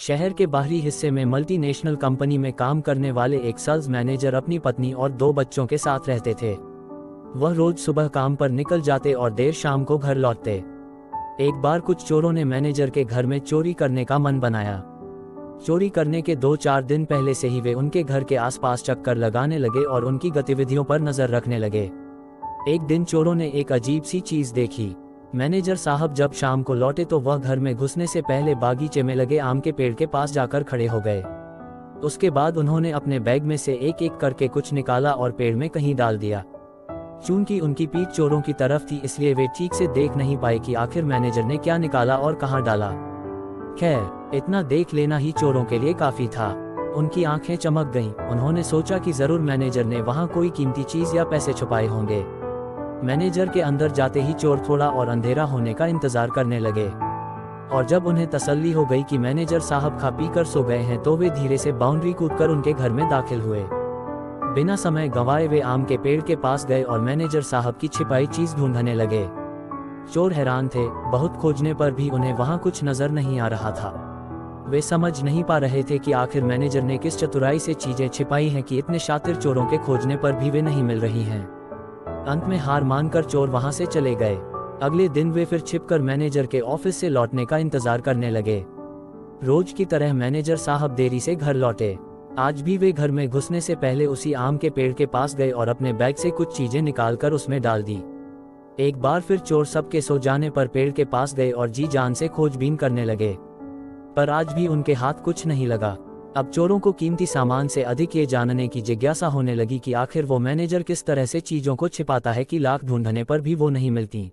शहर के बाहरी हिस्से में मल्टीनेशनल कंपनी में काम करने वाले एक सेल्स मैनेजर अपनी पत्नी और 2 बच्चों के साथ रहते थे। वह रोज सुबह काम पर निकल जाते और देर शाम को घर लौटते। एक बार कुछ चोरों ने मैनेजर के घर में चोरी करने का मन बनाया। चोरी करने के 2-4 दिन पहले से ही वे उनके घर के आसपास चक्कर लगाने लगे और उनकी गतिविधियों पर नजर रखने लगे। एक दिन चोरों ने एक अजीब सी चीज देखी। मैनेजर साहब जब शाम को लौटे तो वह घर में घुसने से पहले बागीचे में लगे आम के पेड़ के पास जाकर खड़े हो गए। उसके बाद उन्होंने अपने बैग में से एक एक करके कुछ निकाला और पेड़ में कहीं डाल दिया। चूंकि उनकी पीठ चोरों की तरफ थी इसलिए वे ठीक से देख नहीं पाए कि आखिर मैनेजर ने क्या निकाला और कहां डाला। खैर, इतना देख लेना ही चोरों के लिए काफी था। उनकी आंखें चमक गईं। उन्होंने सोचा कि जरूर मैनेजर ने वहां कोई कीमती चीज या पैसे छुपाए होंगे। मैनेजर के अंदर जाते ही चोर थोड़ा और अंधेरा होने का इंतजार करने लगे, और जब उन्हें तसल्ली हो गई कि मैनेजर साहब खा पी कर सो गए हैं तो वे धीरे से बाउंड्री कूदकर उनके घर में दाखिल हुए। बिना समय गंवाए वे आम के पेड़ के पास गए और मैनेजर साहब की छिपाई चीज ढूंढने लगे। चोर हैरान थे। बहुत खोजने पर भी उन्हें वहां कुछ नजर नहीं आ रहा था। वे समझ नहीं पा रहे थे कि आखिर मैनेजर ने किस चतुराई से चीजें छिपाई हैं कि इतने शातिर चोरों के खोजने पर भी वे नहीं मिल रही हैं। अंत में हार मानकर चोर वहां से चले गए। अगले दिन वे फिर छिपकर मैनेजर के ऑफिस से लौटने का इंतजार करने लगे। रोज की तरह मैनेजर साहब देरी से घर लौटे। आज भी वे घर में घुसने से पहले उसी आम के पेड़ के पास गए और अपने बैग से कुछ चीजें निकालकर उसमें डाल दी। एक बार फिर चोर सबके सो जाने पर पेड़ के पास गए और जी जान से खोजबीन करने लगे, पर आज भी उनके हाथ कुछ नहीं लगा। अब चोरों को कीमती सामान से अधिक ये जानने की जिज्ञासा होने लगी कि आखिर वो मैनेजर किस तरह से चीजों को छिपाता है कि लाख ढूंढने पर भी वो नहीं मिलती।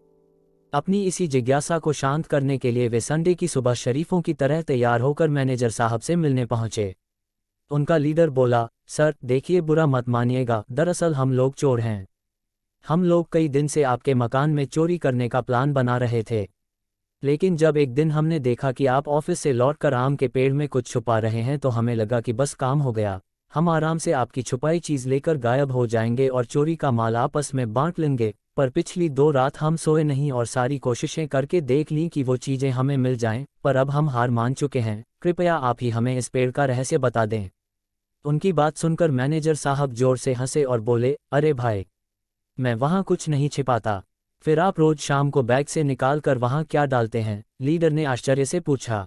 अपनी इसी जिज्ञासा को शांत करने के लिए वे संडे की सुबह शरीफों की तरह तैयार होकर मैनेजर साहब से मिलने पहुंचे। उनका लीडर बोला, सर देखिए, बुरा मत मानिएगा, दरअसल हम लोग चोर हैं। हम लोग कई दिन से आपके मकान में चोरी करने का प्लान बना रहे थे, लेकिन जब एक दिन हमने देखा कि आप ऑफिस से लौटकर आम के पेड़ में कुछ छुपा रहे हैं तो हमें लगा कि बस काम हो गया। हम आराम से आपकी छुपाई चीज लेकर गायब हो जाएंगे और चोरी का माल आपस में बांट लेंगे। पर पिछली 2 रात हम सोए नहीं और सारी कोशिशें करके देख लीं कि वो चीजें हमें मिल जाएं, पर अब हम हार मान चुके हैं। कृपया आप ही हमें इस पेड़ का रहस्य बता दें। उनकी बात सुनकर मैनेजर साहब जोर से हंसे और बोले, अरे भाई, मैं वहां कुछ नहीं छिपाता। फिर आप रोज शाम को बैग से निकाल कर वहां क्या डालते हैं? लीडर ने आश्चर्य से पूछा।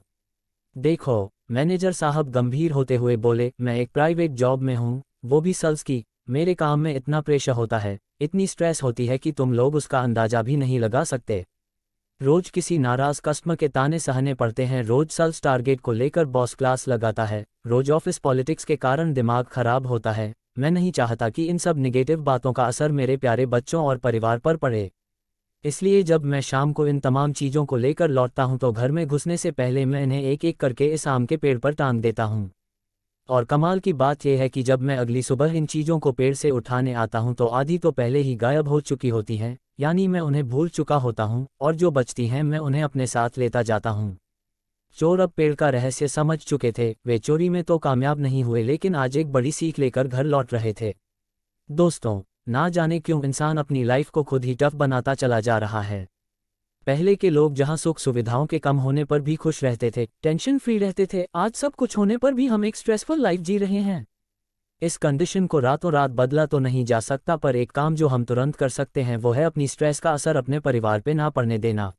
देखो, मैनेजर साहब गंभीर होते हुए बोले, मैं एक प्राइवेट जॉब में हूं, वो भी सेल्स की। मेरे काम में इतना प्रेशर होता है, इतनी स्ट्रेस होती है कि तुम लोग उसका अंदाजा भी नहीं लगा सकते। रोज किसी नाराज कस्टमर के ताने सहने पड़ते हैं, रोज सेल्स टारगेट को लेकर बॉस क्लास लगाता है, रोज ऑफिस पॉलिटिक्स के कारण दिमाग खराब होता है। मैं नहीं चाहता कि इन सब निगेटिव बातों का असर मेरे प्यारे बच्चों और परिवार पर पड़े। इसलिए जब मैं शाम को इन तमाम चीज़ों को लेकर लौटता हूं तो घर में घुसने से पहले मैं इन्हें एक एक करके इस आम के पेड़ पर टांग देता हूं। और कमाल की बात यह है कि जब मैं अगली सुबह इन चीज़ों को पेड़ से उठाने आता हूं तो आधी तो पहले ही गायब हो चुकी होती हैं, यानी मैं उन्हें भूल चुका होता हूं, और जो बचती हैं मैं उन्हें अपने साथ लेता जाता हूं। चोर अब पेड़ का रहस्य समझ चुके थे। वे चोरी में तो कामयाब नहीं हुए, लेकिन आज एक बड़ी सीख लेकर घर लौट रहे थे। दोस्तों, ना जाने क्यों इंसान अपनी लाइफ को खुद ही टफ बनाता चला जा रहा है। पहले के लोग जहां सुख सुविधाओं के कम होने पर भी खुश रहते थे, टेंशन फ्री रहते थे, आज सब कुछ होने पर भी हम एक स्ट्रेसफुल लाइफ जी रहे हैं। इस कंडीशन को रातों रात बदला तो नहीं जा सकता, पर एक काम जो हम तुरंत कर सकते हैं वो है अपनी स्ट्रेस का असर अपने परिवार पे ना पड़ने देना।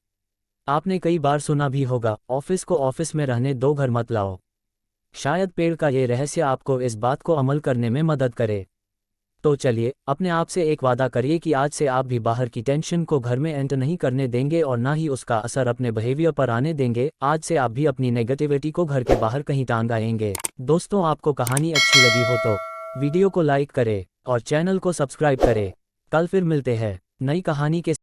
आपने कई बार सुना भी होगा, ऑफिस को ऑफिस में रहने दो, घर मत लाओ। शायद पेड़ का ये रहस्य आपको इस बात को अमल करने में मदद करे। तो चलिए, अपने आप से एक वादा करिए कि आज से आप भी बाहर की टेंशन को घर में एंटर नहीं करने देंगे और ना ही उसका असर अपने बिहेवियर पर आने देंगे। आज से आप भी अपनी नेगेटिविटी को घर के बाहर कहीं टांग आएंगे। दोस्तों, आपको कहानी अच्छी लगी हो तो वीडियो को लाइक करें और चैनल को सब्सक्राइब करें। कल फिर मिलते हैं नई कहानी के